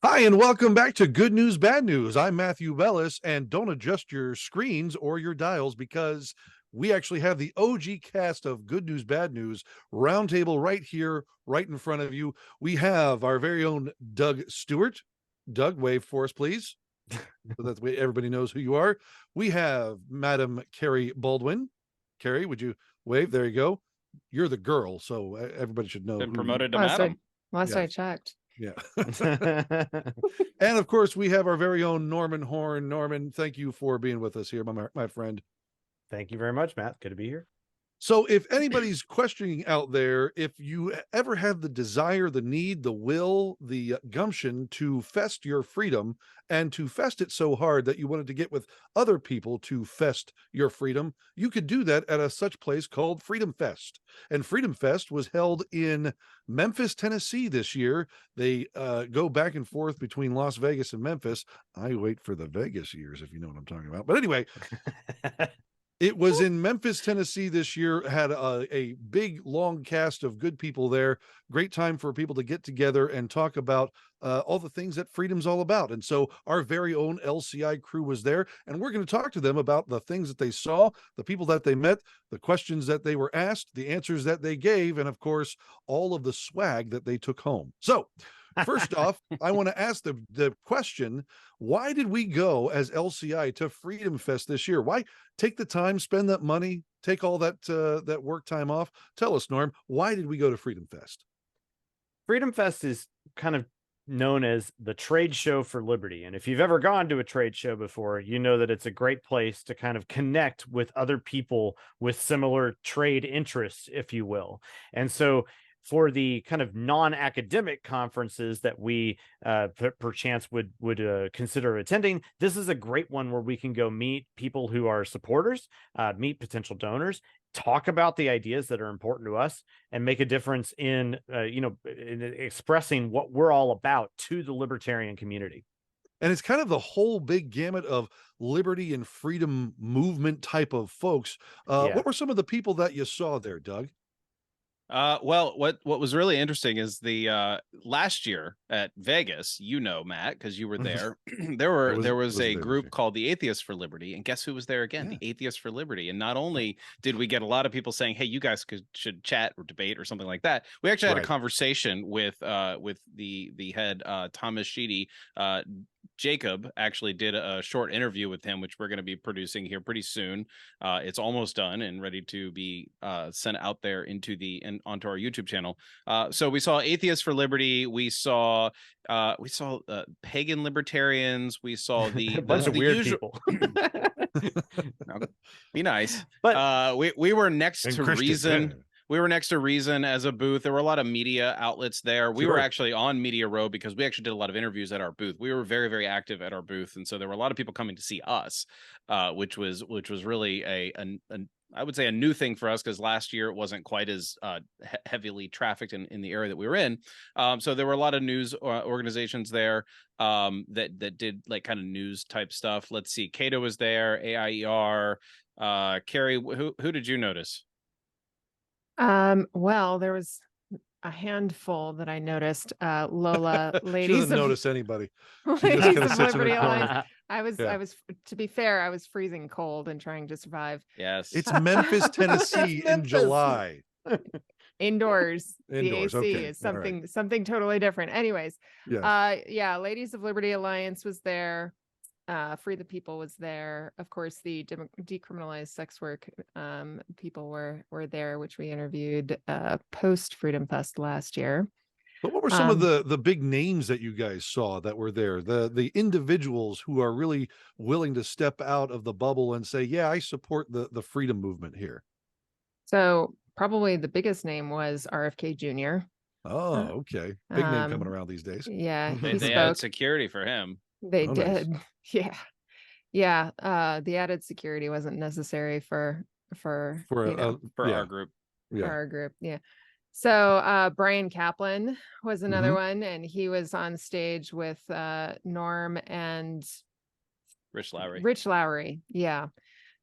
Hi, and welcome back to Good News, Bad News. I'm Matthew Bellis, and don't adjust your screens or your dials because we actually have the OG cast of Good News, Bad News roundtable right here, right in front of you. We have our very own Doug Stuart. Doug, wave for us, please. So that way everybody knows who you are. We have Madam Kerry Baldwin. Kerry, would you wave? There you go. You're the girl, so everybody should know. Been promoted to madam. Last I checked. Yeah. And of course, we have our very own Norman Horn. Norman, thank you for being with us here, my friend. Thank you very much, Matt. Good to be here. So if anybody's questioning out there, if you ever have the desire, the need, the will, the gumption to fest your freedom and to fest it so hard that you wanted to get with other people to fest your freedom, you could do that at a such place called FreedomFest. And FreedomFest was held in Memphis, Tennessee this year. They go back and forth between Las Vegas and Memphis. I wait for the Vegas years, if you know what I'm talking about. But anyway, it was in Memphis, Tennessee this year, had a big, long cast of good people there. Great time for people to get together and talk about all the things that freedom's all about. And so our very own LCI crew was there, and we're going to talk to them about the things that they saw, the people that they met, the questions that they were asked, the answers that they gave, and of course, all of the swag that they took home. So first off, I want to ask the question, why did we go as LCI to Freedom Fest this year? Why take the time, spend that money, take all that work time off? Tell us, Norm, why did we go to Freedom Fest? Freedom Fest is kind of known as the trade show for liberty. And if you've ever gone to a trade show before, you know that it's a great place to kind of connect with other people with similar trade interests, if you will. And so for the kind of non-academic conferences that we perchance would consider attending, this is a great one where we can go meet people who are supporters, meet potential donors, talk about the ideas that are important to us, and make a difference in in expressing what we're all about to the libertarian community. And it's kind of the whole big gamut of liberty and freedom movement type of folks. What were some of the people that you saw there, Doug? Well, what was really interesting is the last year at Vegas, Matt, because you were there. there was a group called the Atheist for Liberty, and guess who was there again? Yeah. The Atheist for Liberty. And not only did we get a lot of people saying, "Hey, you guys should chat or debate or something like that," we actually had a conversation with the head Thomas Sheedy. Jacob actually did a short interview with him, which we're going to be producing here pretty soon. It's almost done and ready to be sent out there onto our YouTube channel. So we saw Atheists for Liberty. We saw pagan libertarians. We saw the bunch of weird people. Be nice. But we were next to Reason. Yeah. We were next to Reason as a booth. There were a lot of media outlets there. We were actually on Media Row because we actually did a lot of interviews at our booth. We were very, very active at our booth, and so there were a lot of people coming to see us, which was really I would say a new thing for us, because last year it wasn't quite as heavily trafficked in the area that we were in. So there were a lot of news organizations there that did like kind of news type stuff. Let's see, Cato was there, AIER, Kerry. Who did you notice? Well, there was a handful that I noticed. Lola, ladies. She doesn't notice anybody. Ladies of Liberty Alliance. I was, to be fair, I was freezing cold and trying to survive. Yes. It's Memphis, Tennessee in July. Indoors. The AC okay. is something totally different. Anyways, Ladies of Liberty Alliance was there. Free the People was there. Of course, the decriminalized sex work people were there, which we interviewed post Freedom Fest last year. But what were some of the big names that you guys saw that were there? The individuals who are really willing to step out of the bubble and say, yeah, I support the freedom movement here. So probably the biggest name was RFK Jr. Oh, okay. Big name coming around these days. Yeah. They had security for him. They did. Nice. Yeah. The added security wasn't necessary for our group. Yeah. For our group. Yeah. So Brian Kaplan was another one, and he was on stage with Norm and Rich Lowry. Yeah.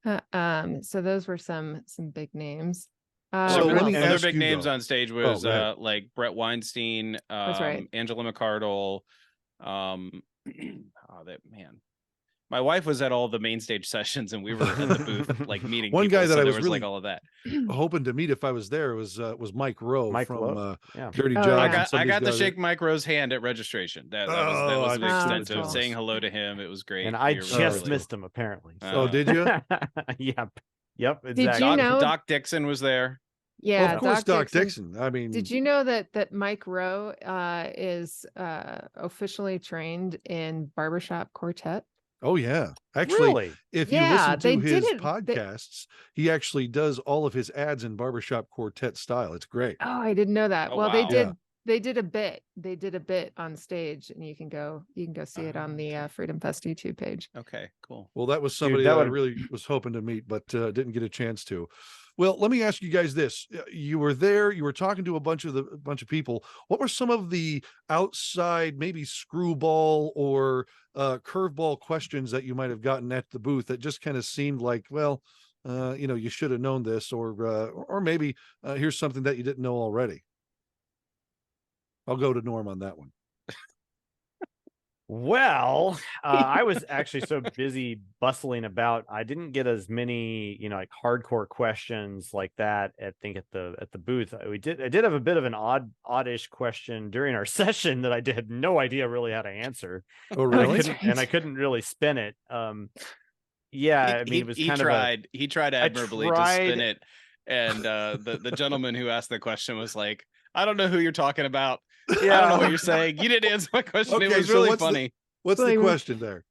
So those were some big names. So other big names on stage was like Brett Weinstein, That's right. Angela McArdle, That man. My wife was at all the main stage sessions, and we were at the booth, like meeting. One people, guy that so I there was was really like all of that. hoping to meet if I was there was Mike Rowe from Dirty Oh, Jobs. yeah. I got to shake Mike Rowe's hand at registration. That was the extent of saying hello to him. It was great. And I just missed him apparently. So. Oh, did you? Yep. Exactly. Did you know Doc Dixon was there? Yeah, well, of course, Doc Dixon. I mean, did you know that Mike Rowe is officially trained in barbershop quartet? Oh yeah, actually, really? if you listen to his podcasts, he actually does all of his ads in barbershop quartet style. It's great. Oh, I didn't know that. Oh, well, wow. they did a bit. They did a bit on stage, and you can go see it on the Freedom Fest YouTube page. Okay, cool. Well, that was somebody that I really was hoping to meet, but didn't get a chance to. Well, let me ask you guys this. You were there, you were talking to a bunch of people. What were some of the outside, maybe screwball or curveball questions that you might have gotten at the booth that just kind of seemed like, well, you should have known this, or maybe here's something that you didn't know already? I'll go to Norm on that one. Well, I was actually so busy bustling about, I didn't get as many, like hardcore questions like that. I think at the booth, I did have a bit of an oddish question during our session that I had no idea really how to answer. Oh, really? And I couldn't really spin it. Yeah, he tried admirably to spin it, and the gentleman who asked the question was like, I don't know who you're talking about. Yeah. I don't know what you're saying. You didn't answer my question. Okay, it was really funny. What's the question there?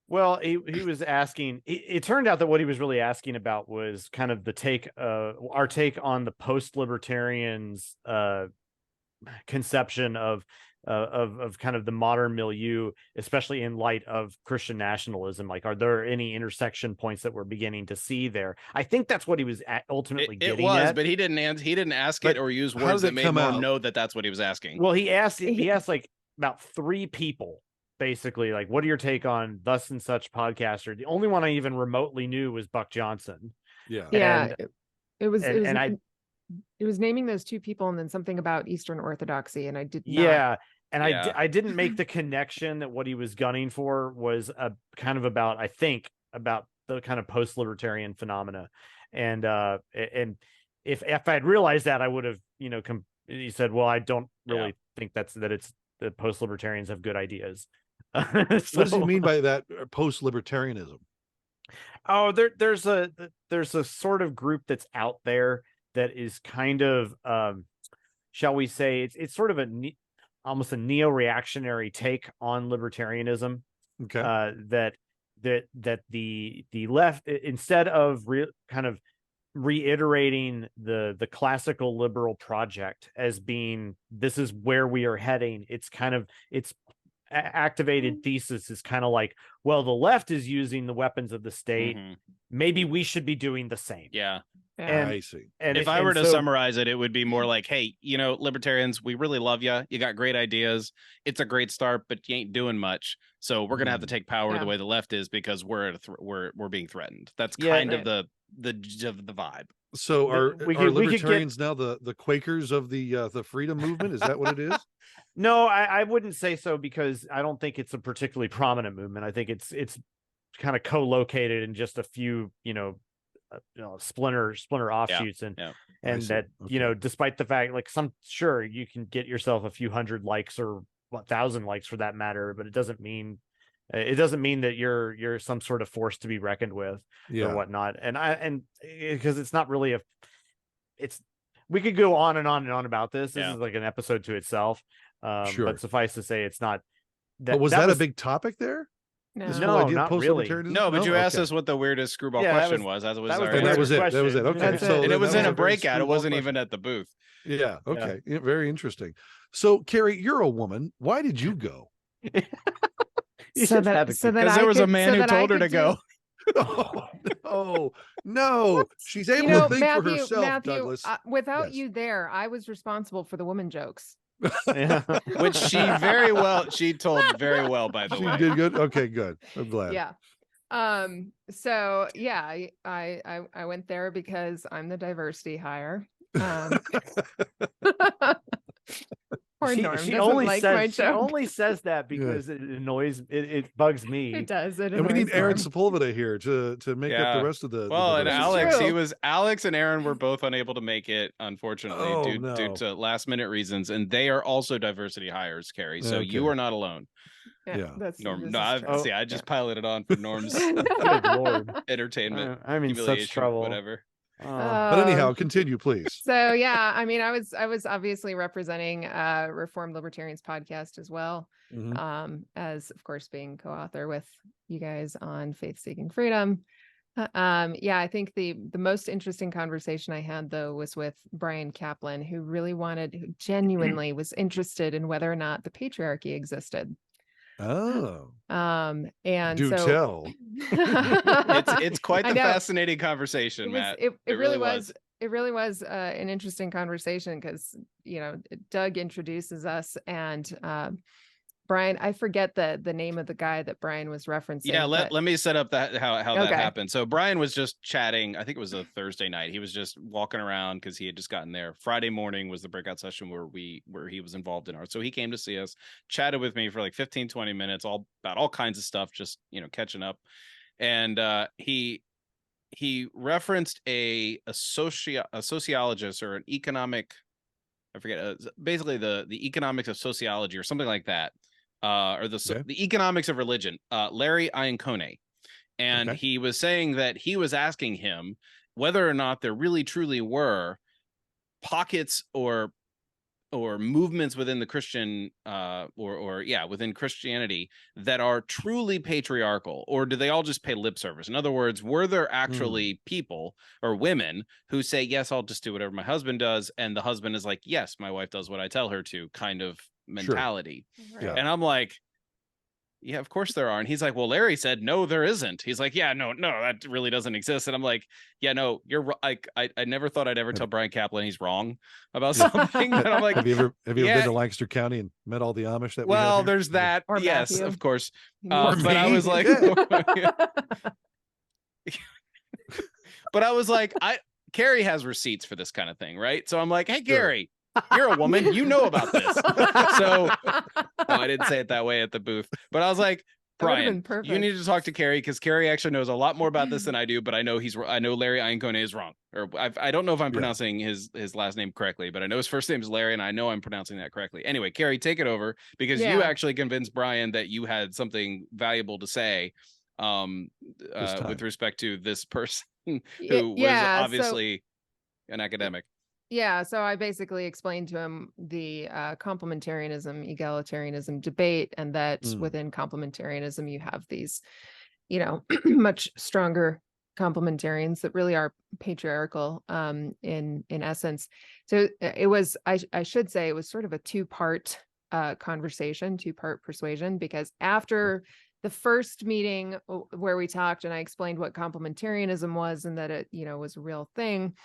Well, he was asking, it turned out that what he was really asking about was kind of our take on the post-libertarians conception of kind of the modern milieu, especially in light of Christian nationalism. Like, are there any intersection points that we're beginning to see there? I think that's what he was ultimately getting at. But he didn't ask it or use words that made more know that that's what he was asking. Well, he asked like about 3 people, basically, like, what are your take on thus and such podcaster? The only one I even remotely knew was Buck Johnson. Yeah. It was naming those 2 people and then something about Eastern Orthodoxy, and I did not. Yeah. And I didn't make the connection that what he was gunning for was a kind of about the kind of post-libertarian phenomena. And if I'd realized that, I would have, he said, well, I don't really think that it's the post-libertarians have good ideas. What does he mean by that, post-libertarianism? Oh, there's a sort of group that's out there that is kind of, shall we say, it's sort of almost a neo-reactionary take on libertarianism. Okay. That the left, instead of kind of reiterating the classical liberal project as being, this is where we are heading, it's activated thesis is kind of like, well, the left is using the weapons of the state. Mm-hmm. Maybe we should be doing the same. Yeah. And I see. And if I were to summarize it, it would be more like, hey, libertarians, we really love you. You got great ideas. It's a great start, but you ain't doing much. So we're going to have to take power the way the left is, because we're being threatened. That's kind of the vibe. So are libertarians now the Quakers of the freedom movement? Is that what it is? No, I wouldn't say so, because I don't think it's a particularly prominent movement. I think it's kind of co-located in just a few, splinter offshoots, and that, despite the fact, like, sure, you can get yourself a few hundred likes or 1,000 likes for that matter, but it doesn't mean that you're some sort of force to be reckoned with or whatnot. And because it's not really we could go on and on and on about this. This is like an episode to itself. Sure. But suffice to say, it's not. But was that a big topic there? No, not really. No, but you asked us what the weirdest screwball question was. That was it. Okay. So and it was in a breakout. It wasn't even at the booth. Yeah. Okay. Yeah. Very interesting. So, Kerry, you're a woman. Why did you go? Because there was a man who told her to go. Oh, no. She's able to think for herself, Matthew, Douglas. Without you there, I was responsible for the woman jokes. Which she told very well, by the way. She did good. Okay, good. I'm glad. Yeah. So yeah, I went there because I'm the diversity hire. Poor Norm She doesn't only like says my she joke. only says that because it annoys it bugs me. It does. It And we need annoys Aaron Norm. Sepulveda here to make up the rest of the Well, and diversity. Alex and Aaron were both unable to make it, unfortunately, due to last minute reasons, and they are also diversity hires, Kerry. So you are not alone. Yeah. That's Norm. No, I just piloted on for Norm's Good Lord. entertainment. I'm in such trouble. Whatever. But anyhow, continue, please. So yeah, I mean, I was obviously representing Reformed Libertarians podcast as well, as of course being co-author with you guys on Faith Seeking Freedom. Yeah, I think the most interesting conversation I had though was with Brian Kaplan, who genuinely was interested in whether or not the patriarchy existed. Oh. And do tell. It's quite the fascinating conversation, Matt. It really was. It really was an interesting conversation because, Doug introduces us and Brian, I forget the name of the guy that Brian was referencing. Yeah, let me set up that how that happened. So Brian was just chatting. I think it was a Thursday night. He was just walking around because he had just gotten there. Friday morning was the breakout session where he was involved in ours. So he came to see us, chatted with me for like 15, 20 minutes, all about all kinds of stuff, just catching up. And he referenced a sociologist or an economic, I forget, basically the economics of sociology or something like that. Or the economics of religion, Larry Iancone. And he was saying that he was asking him whether or not there really truly were pockets or movements within the Christian within Christianity that are truly patriarchal, or do they all just pay lip service? In other words, were there actually people or women who say, yes, I'll just do whatever my husband does, and the husband is like, yes, my wife does what I tell her to, kind of mentality. Sure. And I'm like, yeah, of course there are. And he's like, well, Larry said no, there isn't. He's like, yeah, no, that really doesn't exist. And I'm like, yeah, no, you're like, I never thought I'd ever tell Brian Kaplan he's wrong about something. And I'm like, have you ever been to Lancaster County and met all the Amish that well, we have there's that. Or yes, Matthew. of course. But I was like, but I was like, Kerry has receipts for this kind of thing, right? So I'm like, hey, Kerry, you're a woman, you know about this. So no, I didn't say it that way at the booth, but I was like, Brian, you need to talk to Kerry because Kerry actually knows a lot more about this than I do, but I know Larry Iancone is wrong. Or I don't know if I'm pronouncing his last name correctly, but I know his first name is Larry and I know I'm pronouncing that correctly. Anyway, Kerry, take it over because you actually convinced Brian that you had something valuable to say with respect to this person who was obviously an academic. Yeah, so I basically explained to him the complementarianism, egalitarianism debate, and that within complementarianism, you have these, much stronger complementarians that really are patriarchal in essence. So it was, I should say, it was sort of a two-part conversation, two-part persuasion, because after the first meeting where we talked and I explained what complementarianism was and that it, was a real thing.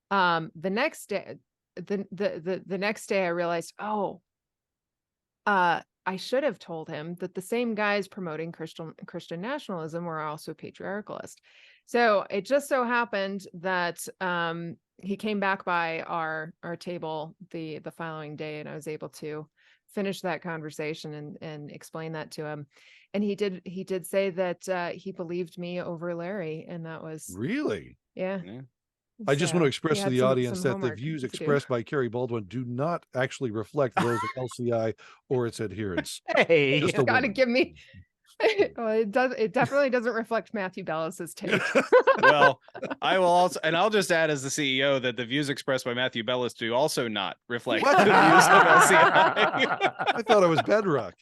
The next day, the next day I realized, I should have told him that the same guys promoting Christian nationalism were also patriarchalist. So it just so happened that he came back by our table the following day, and I was able to finish that conversation and explain that to him. And he did say that he believed me over Larry, and that was really yeah. I just want to express to the audience that the views expressed by Kerry Baldwin do not actually reflect those of LCI or its adherents. Hey, you got to give me. Well, it definitely doesn't reflect Matthew Bellis's take. Well, I will also, and I'll just add as the CEO that the views expressed by Matthew Bellis do also not reflect the views of LCI. I thought it was bedrock.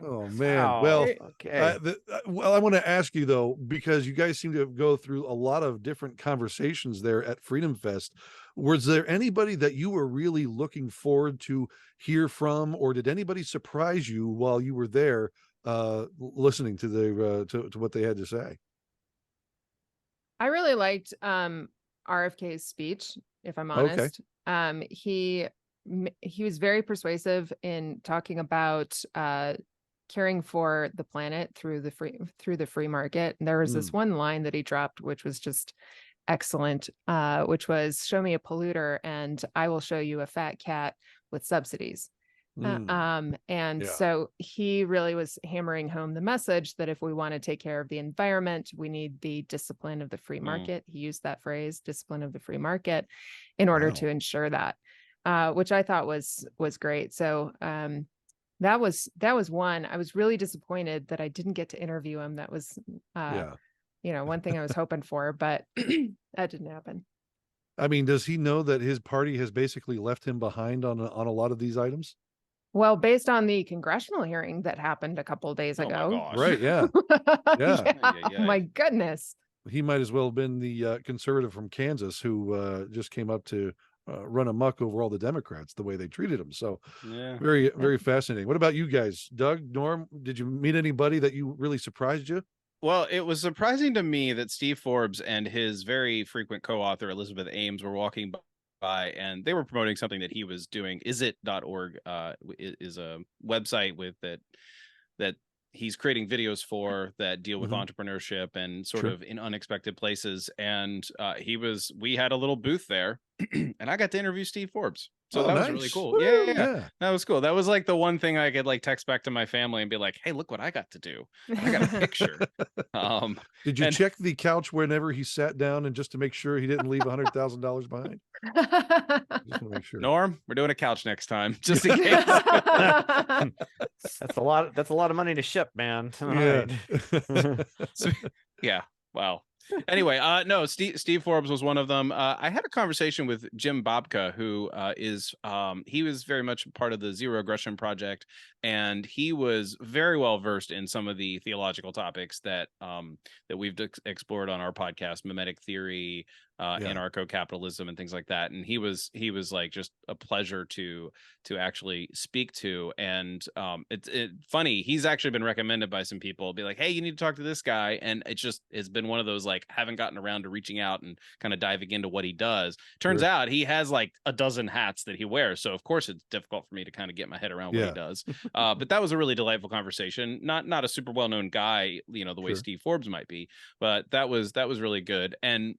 Oh man. Well, okay. I want to ask you though, because you guys seem to go through a lot of different conversations there at Freedom Fest. Was there anybody that you were really looking forward to hear from, or did anybody surprise you while you were there listening to the to what they had to say? I really liked RFK's speech, if I'm honest. Okay. He was very persuasive in talking about caring for the planet through the free market. And there was this one line that he dropped, which was just excellent, which was, show me a polluter and I will show you a fat cat subsidies. So he really was hammering home the message that if we want to take care of the environment, we need the discipline of the free market. He used that phrase, discipline of the free market, in order to ensure that, which I thought was great. So that was one. I was really disappointed that I didn't get to interview him. That was one thing I was hoping for, but that didn't happen. I mean, does he know that his party has basically left him behind on a lot of these items? Well, based on the congressional hearing that happened a couple of days ago. My gosh. Right, yeah. Oh my goodness. He might as well have been the conservative from Kansas who just came up to run amok over all the Democrats, the way they treated him. So very, very fascinating. What about you guys? Doug, Norm, did you meet anybody that you really surprised you? Well, it was surprising to me that Steve Forbes and his very frequent co-author Elizabeth Ames were walking by, and they were promoting something that he was doing. Isit.org is a website with that he's creating videos for that deal with entrepreneurship and sort of in unexpected places. And we had a little booth there and I got to interview Steve Forbes. So that was really cool. Yeah. That was cool. That was like the one thing I could like text back to my family and be like, hey, look what I got to do. I got a picture. Did you check the couch whenever he sat down and just to make sure he didn't leave $100,000 behind? Just to make sure. Norm, we're doing a couch next time, just in case. That's a lot of money to ship, man. Yeah. Wow. Anyway, no, Steve Forbes was one of them. I had a conversation with Jim Babka, who he was very much part of the Zero Aggression Project, and he was very well versed in some of the theological topics that we've explored on our podcast, mimetic theory, anarcho-capitalism, and things like that. And he was like just a pleasure to actually speak to. And it's funny, he's actually been recommended by some people, be like, hey, you need to talk to this guy. And it's been one of those, like, haven't gotten around to reaching out and kind of diving into what he does. Turns out he has like a dozen hats that he wears, so of course it's difficult for me to kind of get my head around what he does. But that was a really delightful conversation. Not a super well-known guy, the way Steve Forbes might be, but that was really good. And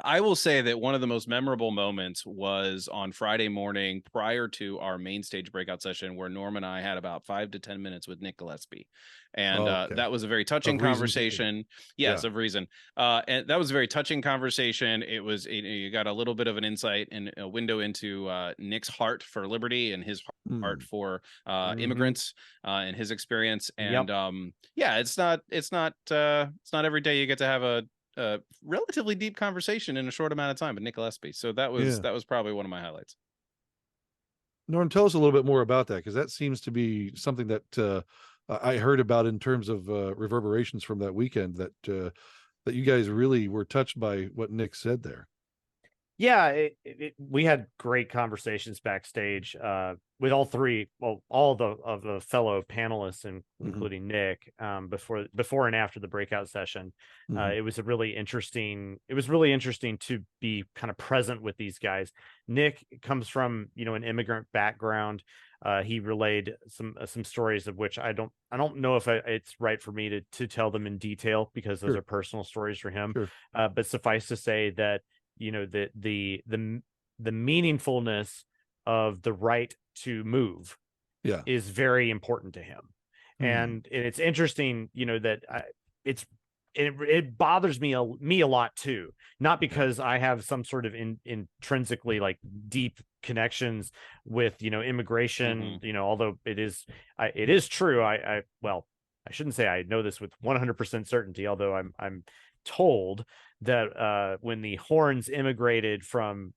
I will say that one of the most memorable moments was on Friday morning prior to our main stage breakout session, where Norm and I had about 5 to 10 minutes with Nick Gillespie. And that was a very touching conversation. Yes, of reason. And that was a very touching conversation. It was, you got a little bit of an insight and a window into Nick's heart for liberty and his heart for immigrants and his experience. And it's not every day you get to have a relatively deep conversation in a short amount of time with Nick Gillespie. So that was probably one of my highlights. Norm, tell us a little bit more about that, because that seems to be something that I heard about in terms of reverberations from that weekend, that you guys really were touched by what Nick said there. Yeah, we had great conversations backstage with all of the fellow panelists, including Nick, before and after the breakout session. It was really interesting to be kind of present with these guys. Nick comes from an immigrant background. He relayed some stories of which I don't know if it's right for me to tell them in detail, because those are personal stories for him. But suffice to say that the meaningfulness of the right to move is very important to him. And it's interesting, that it bothers me a lot too, not because I have some sort of intrinsically like deep connections with immigration, although it is true. I shouldn't say I know this with 100% certainty, although I'm told that when the Horns immigrated from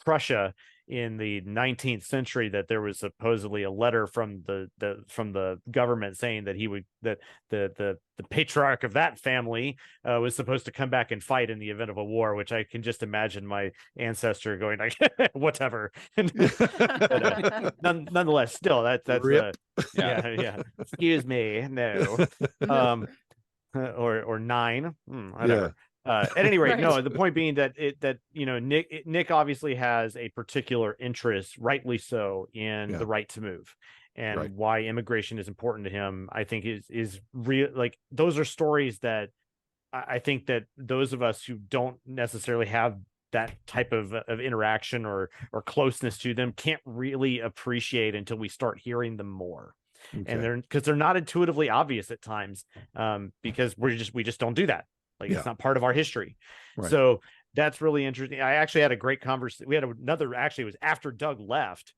Prussia in the 19th century, that there was supposedly a letter from the government saying that the patriarch of that family was supposed to come back and fight in the event of a war, which I can just imagine my ancestor going like, whatever. But, nonetheless, still that's excuse me, no. Or nine, whatever. At any rate, no, the point being that Nick obviously has a particular interest, rightly so, in the right to move, and why immigration is important to him. I think is real. Like, those are stories that I think that those of us who don't necessarily have that type of interaction or closeness to them can't really appreciate until we start hearing them more. Okay. And they're not intuitively obvious at times, because we just don't do that. Like, it's not part of our history. Right. So that's really interesting. I actually had a great conversation. We had actually, it was after Doug left,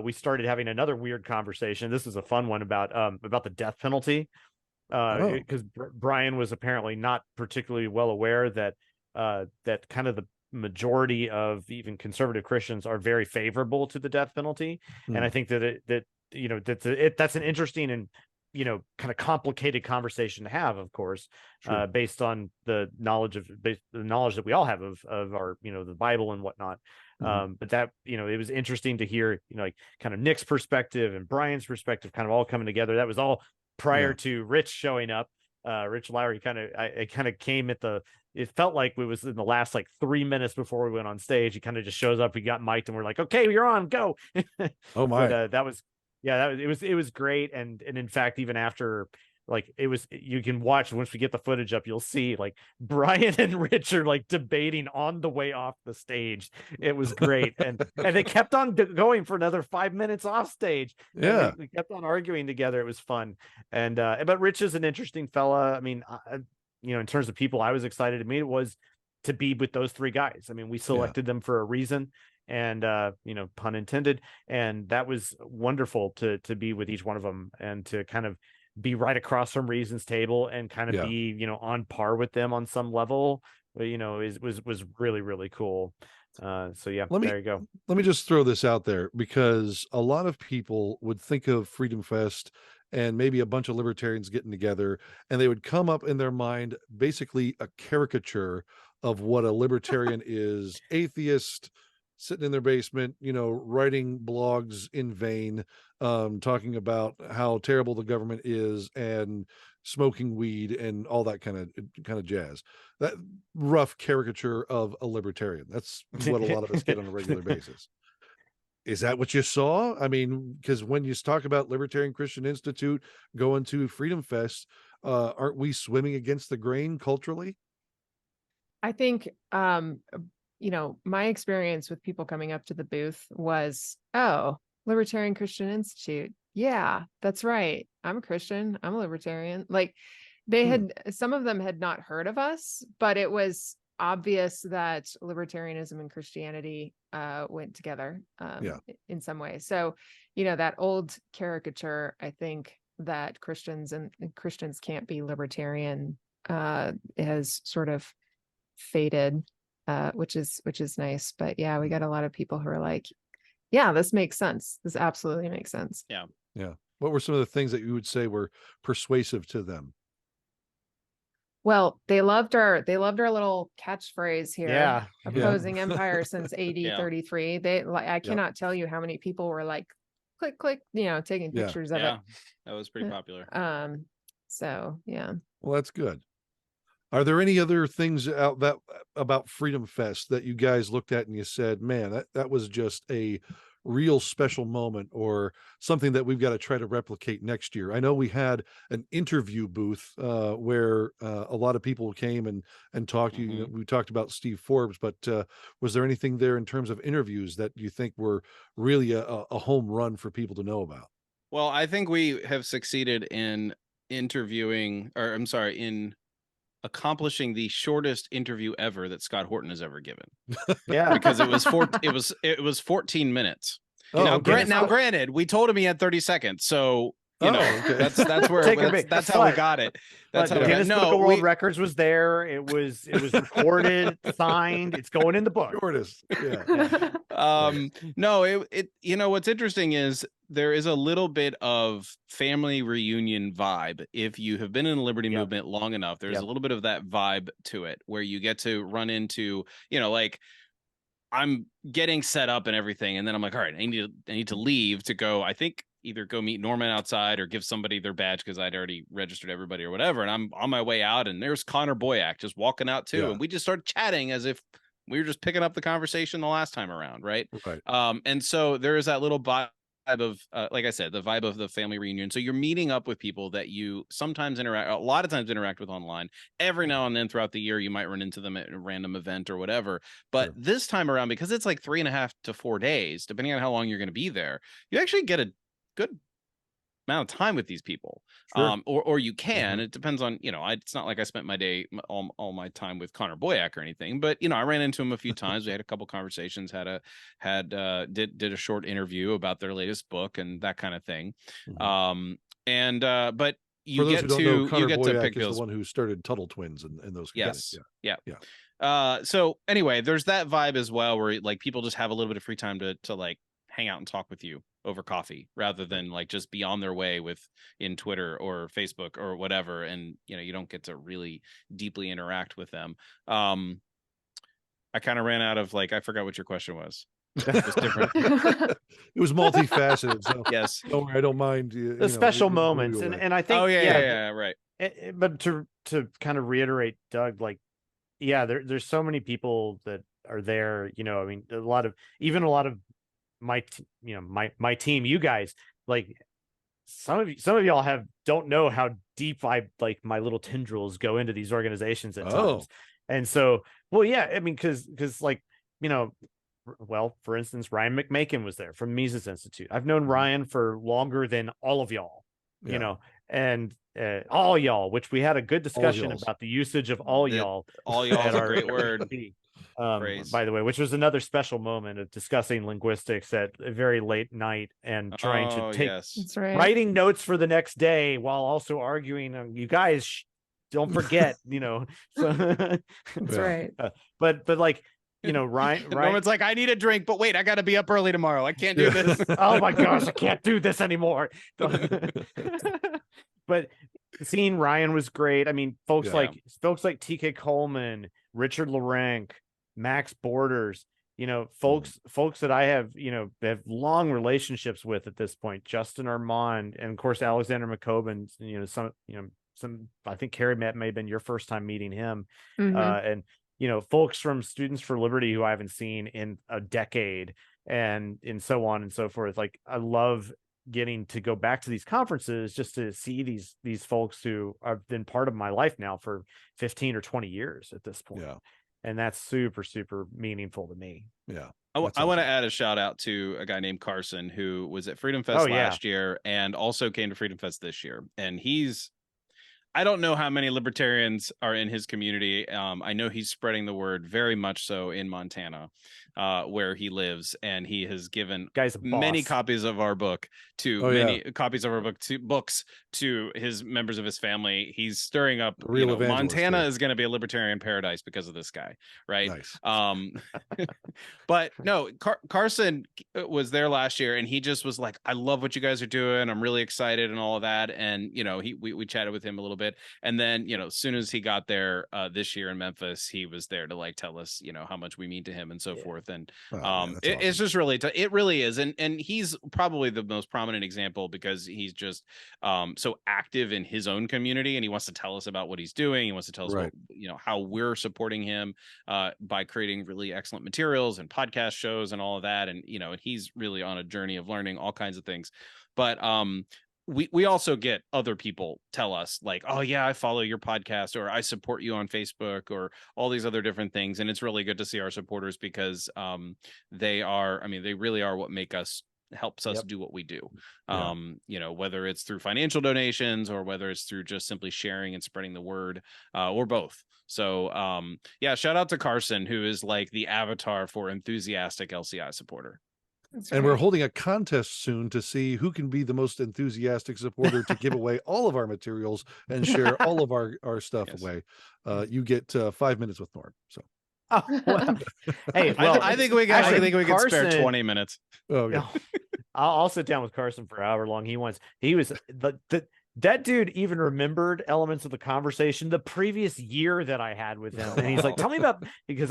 we started having another weird conversation. This is a fun one about the death penalty. Because Brian was apparently not particularly well aware that that kind of the majority of even conservative Christians are very favorable to the death penalty. And I think that that's an interesting and kind of complicated conversation to have, of course, based on the knowledge that we all have of our the Bible and whatnot. But that it was interesting to hear like kind of Nick's perspective and Brian's perspective kind of all coming together. That was all prior to Rich showing up. Rich Lowry kind of came it felt like it was in the last like 3 minutes before we went on stage. He kind of just shows up, he got mic'd, and we're like, okay, you're on, go. Oh my. But, it was great. And in fact, even after, like, you can watch, once we get the footage up, you'll see like Brian and Rich are like debating on the way off the stage. It was great. and they kept on going for another 5 minutes off stage. Yeah. We kept on arguing together. It was fun. And, but Rich is an interesting fella. I mean, in terms of people I was excited to meet, it was to be with those three guys. I mean, we selected them for a reason, and pun intended. And that was wonderful to be with each one of them and to kind of be right across from Reason's table and kind of be, on par with them on some level, was really, really cool. There you go. Let me just throw this out there, because a lot of people would think of Freedom Fest and maybe a bunch of libertarians getting together, and they would come up in their mind basically a caricature of what a libertarian is: atheist, sitting in their basement, writing blogs in vain, talking about how terrible the government is and smoking weed and all that kind of jazz. That rough caricature of a libertarian. That's what a lot of us get on a regular basis. Is that what you saw? I mean, because when you talk about Libertarian Christian Institute going to Freedom Fest, aren't we swimming against the grain culturally? I think, my experience with people coming up to the booth was, oh, Libertarian Christian Institute. Yeah, that's right. I'm a Christian. I'm a libertarian. Like, some of them had not heard of us, but it was obvious that libertarianism and Christianity went together in some way. So, that old caricature, I think, that Christians can't be libertarian has sort of faded, which is nice. But yeah, we got a lot of people who are like, yeah, this makes sense. This absolutely makes sense. Yeah. What were some of the things that you would say were persuasive to them? Well, they loved our little catchphrase here. Yeah. Opposing empire since AD 33. I cannot tell you how many people were like, click, click, taking pictures of it. That was pretty popular. So yeah. Well, that's good. Are there any other things about Freedom Fest that you guys looked at and you said, man, that was just a real special moment, or something that we've got to try to replicate next year? I know we had an interview booth where a lot of people came and talked. We talked about Steve Forbes, but was there anything there in terms of interviews that you think were really a home run for people to know about? Well, I think we have succeeded in in accomplishing the shortest interview ever that Scott Horton has ever given. Yeah, because it was 14 minutes. Granted, we told him he had 30 seconds, so that's where that's how we got it. That's how Guinness Book of World Records was there. It was recorded, signed. It's going in the book. Shortest. No, what's interesting is there is a little bit of family reunion vibe. If you have been in the liberty movement long enough, there's a little bit of that vibe to it, where you get to run into, like, I'm getting set up and everything, and then I'm like, all right, I need to leave to go, I think, either go meet Norman outside or give somebody their badge, because I'd already registered everybody or whatever. And I'm on my way out, and there's Connor Boyack just walking out too. And we just started chatting as if we were just picking up the conversation the last time around. Right. Right. And so there is that little of like I said, the vibe of the family reunion. So you're meeting up with people that you sometimes interact, a lot of times interact with online. Every now and then throughout the year, you might run into them at a random event or whatever. But this time around, because it's like 3.5 to 4 days, depending on how long you're going to be there, you actually get a good amount of time with these people. Or you can, it depends on, it's not like I spent my day, all my time with Connor Boyack or anything, but I ran into him a few times. We had a couple conversations, did a short interview about their latest book and that kind of thing. But you For those get who don't to know, Connor you get Boyack to pick is those. the one who started Tuttle Twins and those Yes. yeah. So anyway, there's that vibe as well, where like people just have a little bit of free time to like hang out and talk with you over coffee rather than like just be on their way in Twitter or Facebook or whatever. And, you don't get to really deeply interact with them. I kind of ran out of I forgot what your question was. It was different. It was multifaceted. So yes. Don't worry, I don't mind. The special moments. And I think, right. But to kind of reiterate, Doug, there's so many people that are there, I mean, a lot of my team, you guys, some of y'all don't know how deep my little tendrils go into these organizations at times. And so, I mean, because for instance, Ryan McMakin was there from Mises Institute. I've known Ryan for longer than all of y'all, and all y'all, which we had a good discussion about the usage of all y'all. All y'all is a great word. By the way, which was another special moment of discussing linguistics at a very late night and trying to take writing notes for the next day while also arguing. You guys don't forget, So, that's right. But Ryan. Norman's like, I need a drink, but wait, I got to be up early tomorrow. I can't do this. Oh my gosh, I can't do this anymore. But seeing Ryan was great. I mean, folks like TK Coleman, Richard Larank, Max Borders, folks that I have long relationships with at this point, Justin Armand, and of course Alexander McCoben, some I think Kerry may have been your first time meeting him. And folks from Students for Liberty who I haven't seen in a decade, and so on and so forth. I love getting to go back to these conferences just to see these folks who have been part of my life now for 15 or 20 years at this point. And that's super, super meaningful to me. I want to add a shout out to a guy named Carson who was at FreedomFest last year and also came to FreedomFest this year. And I don't know how many libertarians are in his community. I know he's spreading the word very much so in Montana, where he lives, and he has given many copies of our book books to his members of his family. He's stirring up. Montana is going to be a libertarian paradise because of this guy, right? Nice. But no, Carson was there last year, and he just was like, "I love what you guys are doing. I'm really excited and all of that." And we chatted with him a little bit. And then, as soon as he got there this year in Memphis, he was there to tell us, how much we mean to him and so forth. And it's just really, it really is. And he's probably the most prominent example because he's just so active in his own community, and he wants to tell us about what he's doing. He wants to tell us how we're supporting him by creating really excellent materials and podcast shows and all of that. And, and he's really on a journey of learning all kinds of things. But we also get other people tell us oh yeah, I follow your podcast, or I support you on Facebook, or all these other different things. And it's really good to see our supporters because they really are what helps us do what we do. Whether it's through financial donations or whether it's through just simply sharing and spreading the word, or both. So shout out to Carson, who is the avatar for enthusiastic LCI supporter. And we're holding a contest soon to see who can be the most enthusiastic supporter to give away all of our materials and share all of our stuff away. You get 5 minutes with Norm. So, hey, I think we can spare 20 minutes. I'll sit down with Carson for however long he wants. He was that dude even remembered elements of the conversation the previous year that I had with him, and he's like, "Tell me about," because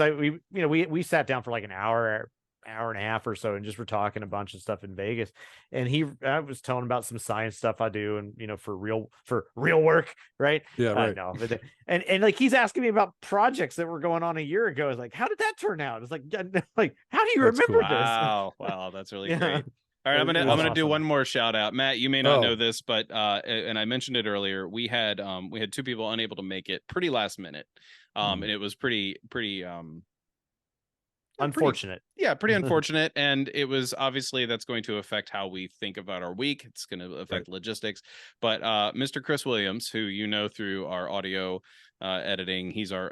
we sat down for an hour and a half or so and just were talking a bunch of stuff in Vegas, and I was telling about some science stuff I do, and for real work, right? Right. And he's asking me about projects that were going on a year ago. It's how did that turn out? It's how do you remember this? Wow, that's really great. All right, I'm gonna awesome. do one more shout out. Matt, you may not know this, but and I mentioned it earlier. We had 2 people unable to make it pretty last minute. And it was pretty unfortunate. Pretty unfortunate. And it was obviously that's going to affect how we think about our week. It's going to affect logistics. But Mr. Chris Williams, who you know through our audio editing, he's our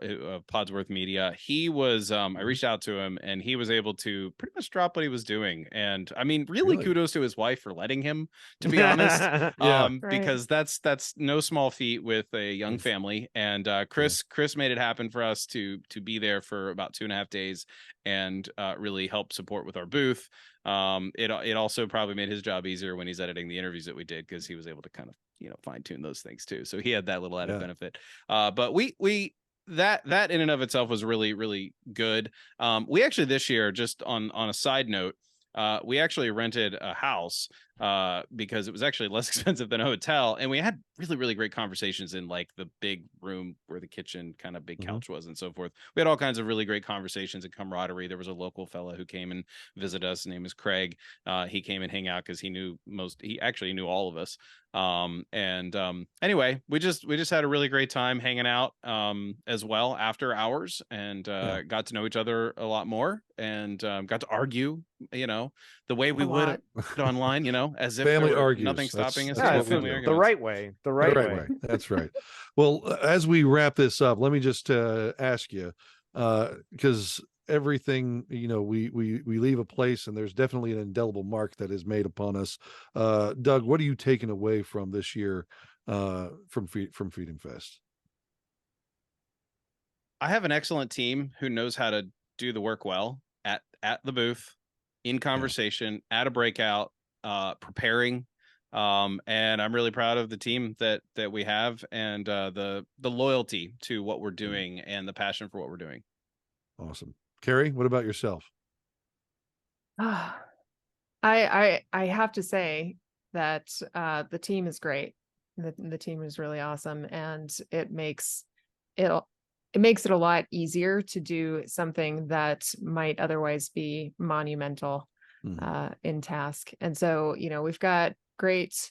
Podsworth Media. He was I reached out to him and he was able to pretty much drop what he was doing. And I mean, really kudos to his wife for letting him, to be honest. Because that's no small feat with a young family. And Chris made it happen for us to be there for about 2.5 days and really help support with our booth. It also probably made his job easier when he's editing the interviews that we did, because he was able to kind of fine tune those things too. So he had that little added benefit. But we that in and of itself was really, really good. We actually this year, just on a side note, we actually rented a house because it was actually less expensive than a hotel, and we had really, really great conversations in like the big room where the kitchen kind of big couch was and so forth. We had all kinds of really great conversations and camaraderie. There was a local fella who came and visited us. His name is Craig. He came and hang out because he actually knew all of us. Anyway, we just had a really great time hanging out as well after hours, and got to know each other a lot more, and got to argue the way we would online, as if family there were argues. nothing stopping us. The right way. That's right. Well, as we wrap this up, let me just ask you, because everything, we leave a place and there's definitely an indelible mark that is made upon us. Doug, what are you taking away from this year from Freedom Fest? I have an excellent team who knows how to do the work well at the booth, in conversation, at a breakout, preparing. And I'm really proud of the team that we have, and the loyalty to what we're doing and the passion for what we're doing. Awesome. Kerry, what about yourself? I have to say that the team is great. The team is really awesome, and it makes it a lot easier to do something that might otherwise be monumental in task. And so, we've got great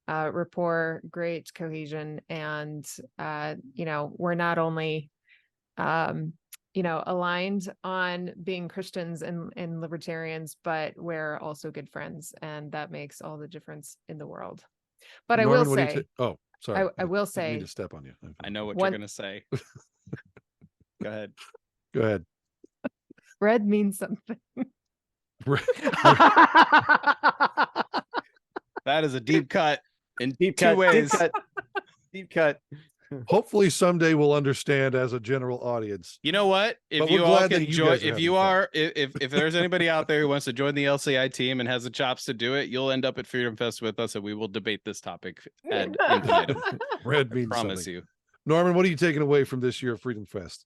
rapport, great cohesion, and we're not only aligned on being Christians and libertarians, but we're also good friends, and that makes all the difference in the world. But Norman, I will say, sorry, I will say, I need to step on you. I know what you're going to say. Go ahead. Red means something. That is a deep cut in two ways. Deep cut. Hopefully someday we'll understand as a general audience. You know what? If you all can join, if there's anybody out there who wants to join the LCI team and has the chops to do it, you'll end up at Freedom Fest with us, and we will debate this topic ad infinitum. Red means promise something. You. Norman, what are you taking away from this year of Freedom Fest?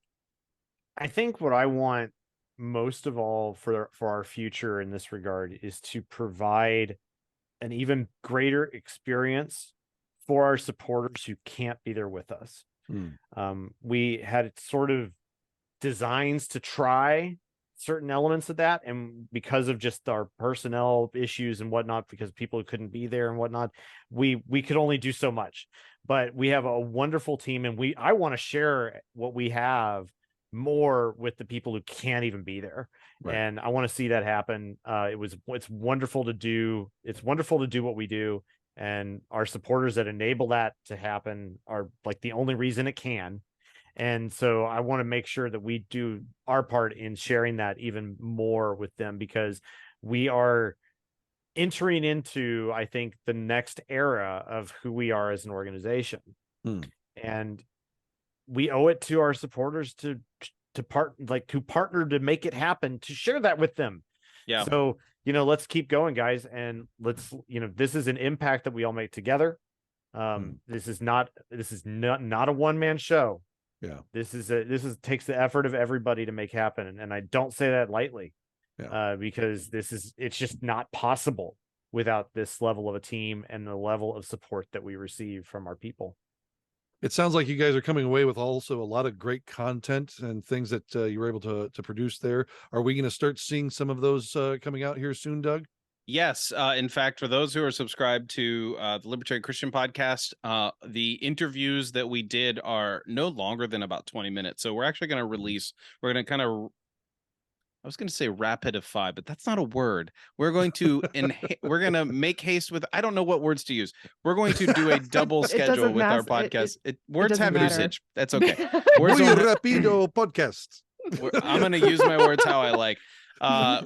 I think what I want most of all for our future in this regard is to provide an even greater experience for our supporters who can't be there with us. We had sort of designs to try certain elements of that, and because of just our personnel issues and whatnot, because people couldn't be there and whatnot, we could only do so much. But we have a wonderful team, and I want to share what we have more with the people who can't even be there. Right. And I want to see that happen. It's wonderful to do. It's wonderful to do what we do. And our supporters that enable that to happen are like the only reason it can. And so I want to make sure that we do our part in sharing that even more with them, because we are entering into, I think, the next era of who we are as an organization. And we owe it to our supporters to partner to make it happen, to share that with them. Yeah. So, let's keep going, guys. And let's, this is an impact that we all make together. This is not a one-man show. Yeah. This takes the effort of everybody to make happen. And I don't say that lightly, because it's just not possible without this level of a team and the level of support that we receive from our people. It sounds like you guys are coming away with also a lot of great content and things that you were able to produce there. Are we going to start seeing some of those coming out here soon, Doug? Yes. In fact, for those who are subscribed to the Libertarian Christian podcast, the interviews that we did are no longer than about 20 minutes. So we're actually going to release, we're going to kind of, I was going to say rapidify, but that's not a word. We're going to we're going to make haste with, I don't know what words to use. We're going to do a double schedule with our podcast. Words have usage. That's okay. Muy rapido podcast. I'm going to use my words how I like.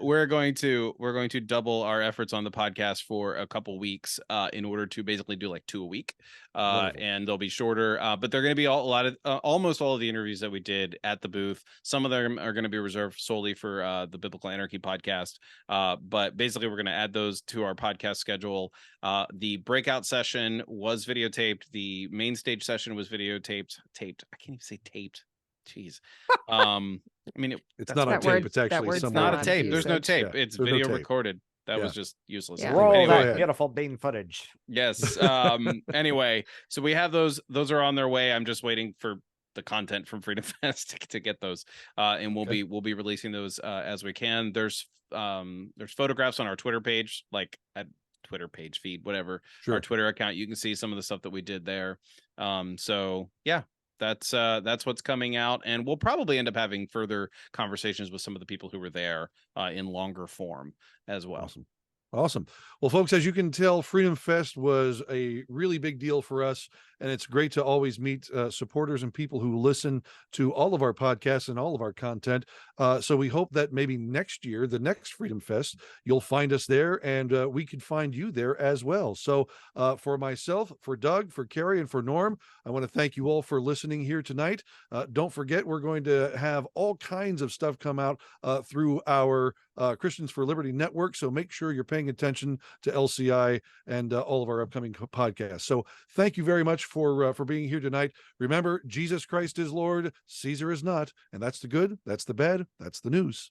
We're going to double our efforts on the podcast for a couple weeks in order to basically do like 2 a week, and they'll be shorter, but they're going to be almost all of the interviews that we did at the booth. Some of them are going to be reserved solely for the Biblical Anarchy podcast, but basically we're going to add those to our podcast schedule. The breakout session was videotaped. The main stage session was videotaped. I can't even say taped. Jeez. I mean, it's not on tape. It's actually it's not a tape. There's no tape. Yeah, it's video recorded. That was just useless. Yeah. Roll anyway, that beautiful bean footage. Yes. Anyway, so we have those. Those are on their way. I'm just waiting for the content from Freedom Fest to get those, and we'll be releasing those as we can. There's photographs on our Twitter page, like at Twitter page feed, whatever. Sure. Our Twitter account. You can see some of the stuff that we did there. So yeah. That's what's coming out, and we'll probably end up having further conversations with some of the people who were there in longer form as well. Awesome. Well, folks, as you can tell, Freedom Fest was a really big deal for us, and it's great to always meet supporters and people who listen to all of our podcasts and all of our content. So we hope that maybe next year, the next Freedom Fest, you'll find us there, and we could find you there as well. So for myself, for Doug, for Kerry, and for Norm, I want to thank you all for listening here tonight. Don't forget, we're going to have all kinds of stuff come out through our Christians for Liberty network. So make sure you're paying attention to LCI and all of our upcoming podcasts. So thank you very much for being here tonight. Remember, Jesus Christ is Lord, Caesar is not, and that's the good, that's the bad, that's the news.